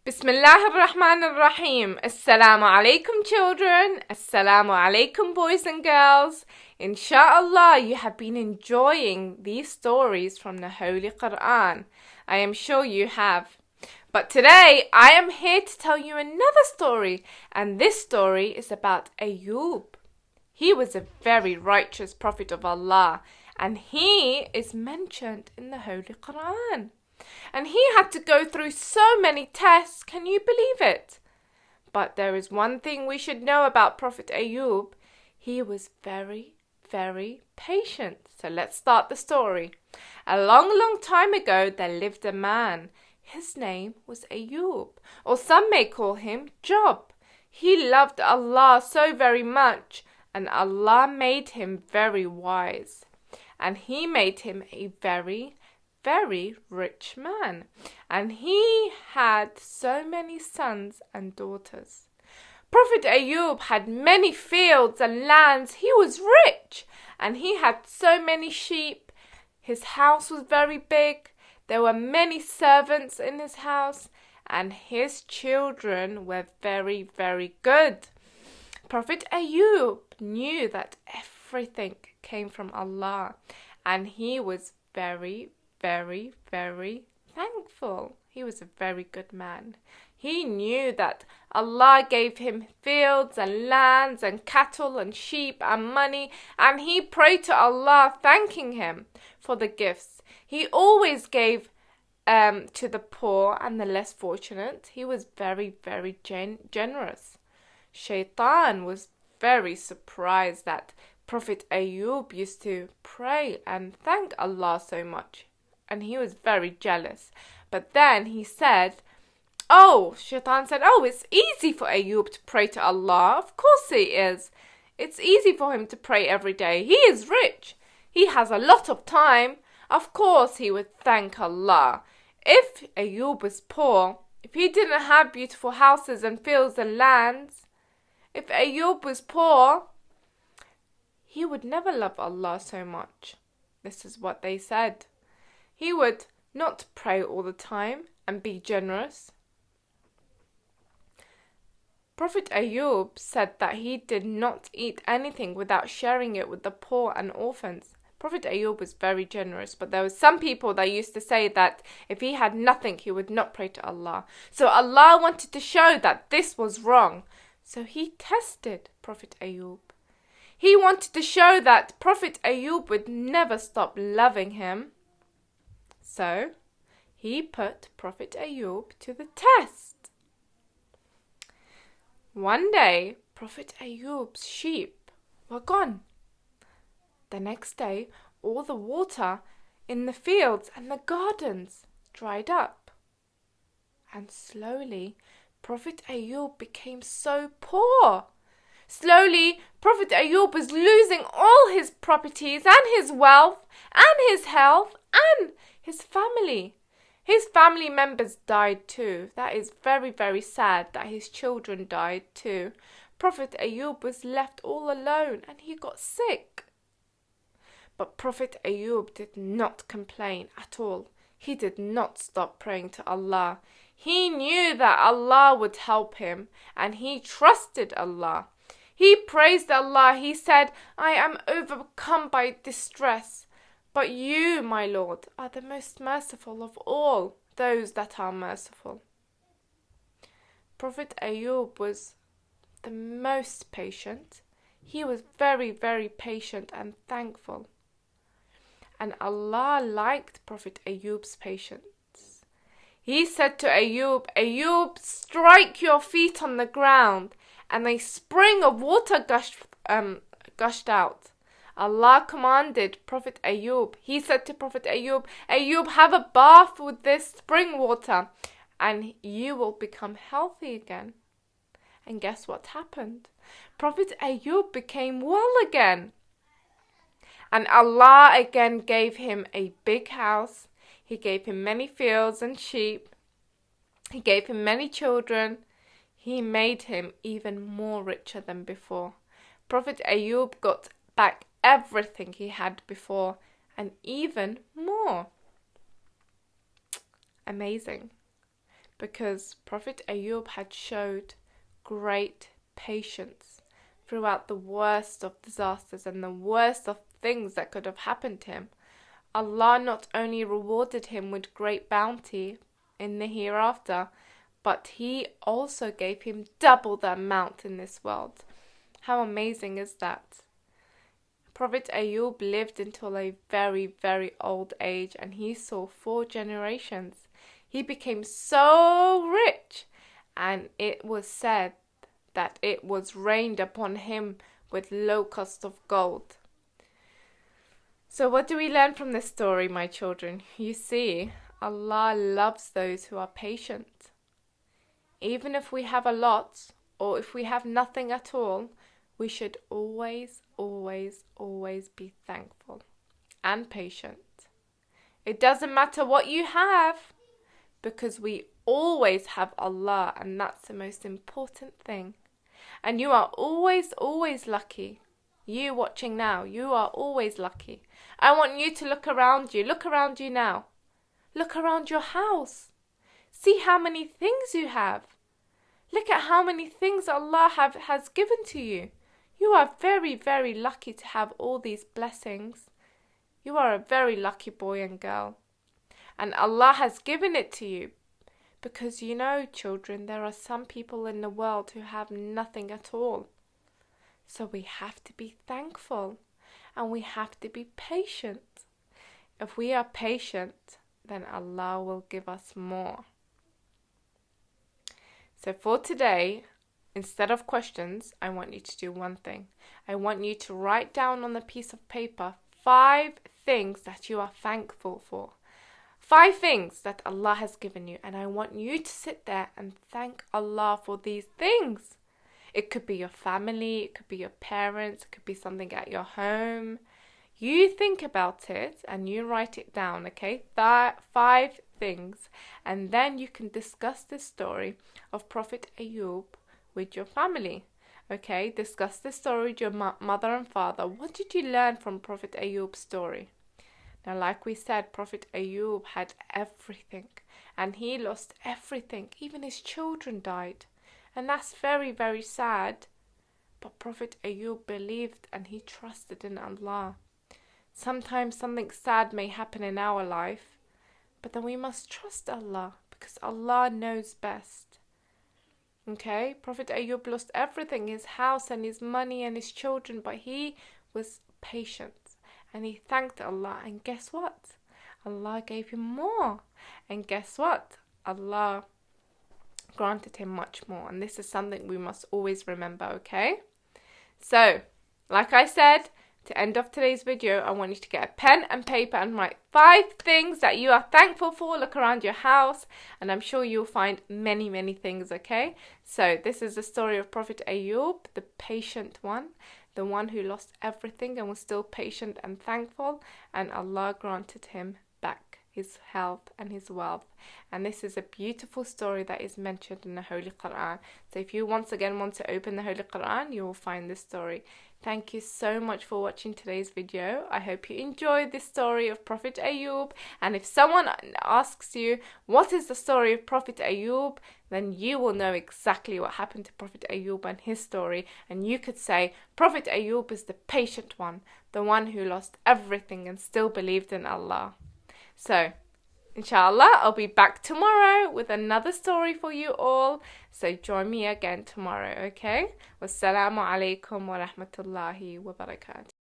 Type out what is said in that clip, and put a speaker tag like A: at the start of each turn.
A: Bismillah ar-Rahman ar-Rahim. Assalamu alaikum children. Assalamu alaikum boys and girls. Insha'Allah, you have been enjoying these stories from the Holy Quran. I am sure you have. But today, I am here to tell you another story. And this story is about Ayub. He was a very righteous prophet of Allah. And he is mentioned in the Holy Quran. And he had to go through so many tests, can you believe it? But there is one thing we should know about Prophet Ayub. He was very, very patient. So let's start the story. A long time ago, there lived a man. His name was Ayub, or some may call him Job. He loved Allah so very much, and Allah made him very wise. And he made him a very rich man, and he had so many sons and daughters. Prophet Ayub had many fields and lands. He was rich, and he had so many sheep. His house was very big. There were many servants in his house, and his children were very good. Prophet Ayub knew that everything came from Allah, and he was very thankful. He was a very good man. He knew that Allah gave him fields and lands and cattle and sheep and money, and he prayed to Allah thanking him for the gifts. He always gave to the poor and the less fortunate. He was very generous. Shaitan was very surprised that Prophet Ayub used to pray and thank Allah so much. And he was very jealous. But then he said, Shaitan said, it's easy for Ayub to pray to Allah. Of course it is. It's easy for him to pray every day. He is rich. He has a lot of time. Of course he would thank Allah. If Ayub was poor, if he didn't have beautiful houses and fields and lands, if Ayub was poor, he would never love Allah so much. This is what they said. He would not pray all the time and be generous. Prophet Ayub said that he did not eat anything without sharing it with the poor and orphans. Prophet Ayub was very generous, but there were some people that used to say that if he had nothing, he would not pray to Allah. So Allah wanted to show that this was wrong. So he tested Prophet Ayub. He wanted to show that Prophet Ayub would never stop loving him. So, he put Prophet Ayub to the test. One day, Prophet Ayub's sheep were gone. The next day, all the water in the fields and the gardens dried up. And slowly, Prophet Ayub became so poor. Slowly, Prophet Ayub was losing all his properties and his wealth and his health and his family. His family members died too. That is very sad that his children died too. Prophet Ayub was left all alone and he got sick. But Prophet Ayub did not complain at all. He did not stop praying to Allah. He knew that Allah would help him and he trusted Allah. He praised Allah. He said, I am overcome by distress. But you, my Lord, are the most merciful of all those that are merciful. Prophet Ayub was the most patient. He was very patient and thankful. And Allah liked Prophet Ayub's patience. He said to Ayub, Ayub, strike your feet on the ground. And a spring of water gushed out. Allah commanded Prophet Ayub. He said to Prophet Ayub, Ayub, have a bath with this spring water and you will become healthy again. And guess what happened? Prophet Ayub became well again. And Allah again gave him a big house. He gave him many fields and sheep. He gave him many children. He made him even more richer than before. Prophet Ayub got back everything he had before and even more. Amazing. because Prophet Ayub had showed great patience throughout the worst of disasters and the worst of things that could have happened to him. Allah not only rewarded him with great bounty in the hereafter, but He also gave him double the amount in this world. How amazing is that? Prophet Ayub lived until a very, very old age, and he saw 4 generations. He became so rich, and it was said that it was rained upon him with locusts of gold. So what do we learn from this story, my children? You see, Allah loves those who are patient. Even if we have a lot, or if we have nothing at all, we should always, always, always be thankful and patient. It doesn't matter what you have, because we always have Allah, and that's the most important thing. And you are always, always lucky. You watching now, you are always lucky. I want you to look around you. Look around you now. Look around your house. See how many things you have. Look at how many things Allah has given to you. You are very, very lucky to have all these blessings. You are a very lucky boy and girl. And Allah has given it to you. Because you know, children, there are some people in the world who have nothing at all. So we have to be thankful. And we have to be patient. If we are patient, then Allah will give us more. So for today, instead of questions, I want you to do one thing. I want you to write down on a piece of paper 5 things that you are thankful for. 5 things that Allah has given you. And I want you to sit there and thank Allah for these things. It could be your family, it could be your parents, it could be something at your home. You think about it and you write it down, okay? 5 things. And then you can discuss this story of Prophet Ayub with your family. Okay, discuss this story with your mother and father. What did you learn from Prophet Ayub's story? Now, like we said, Prophet Ayub had everything. And he lost everything. Even his children died. And that's very, very sad. But Prophet Ayub believed and he trusted in Allah. Sometimes something sad may happen in our life, but then we must trust Allah because Allah knows best. Okay, Prophet Ayub lost everything, his house and his money and his children, but he was patient and he thanked Allah. And guess what? Allah gave him more. And guess what? Allah granted him much more. And this is something we must always remember, okay? So, like I said, to end off today's video, I want you to get a pen and paper and write 5 things that you are thankful for. Look around your house and I'm sure you'll find many, many things, okay? So this is the story of Prophet Ayub, the patient one, the one who lost everything and was still patient and thankful, and Allah granted him back his health and his wealth. And this is a beautiful story that is mentioned in the Holy Quran. So if you once again want to open the Holy Quran, you will find this story. Thank you so much for watching today's video. I hope you enjoyed this story of Prophet Ayub. And if someone asks you, what is the story of Prophet Ayub? Then you will know exactly what happened to Prophet Ayub and his story. And you could say, Prophet Ayub is the patient one, the one who lost everything and still believed in Allah. So, inshallah, I'll be back tomorrow with another story for you all. So join me again tomorrow, okay? Wassalamu alaikum wa rahmatullahi wa barakatuh.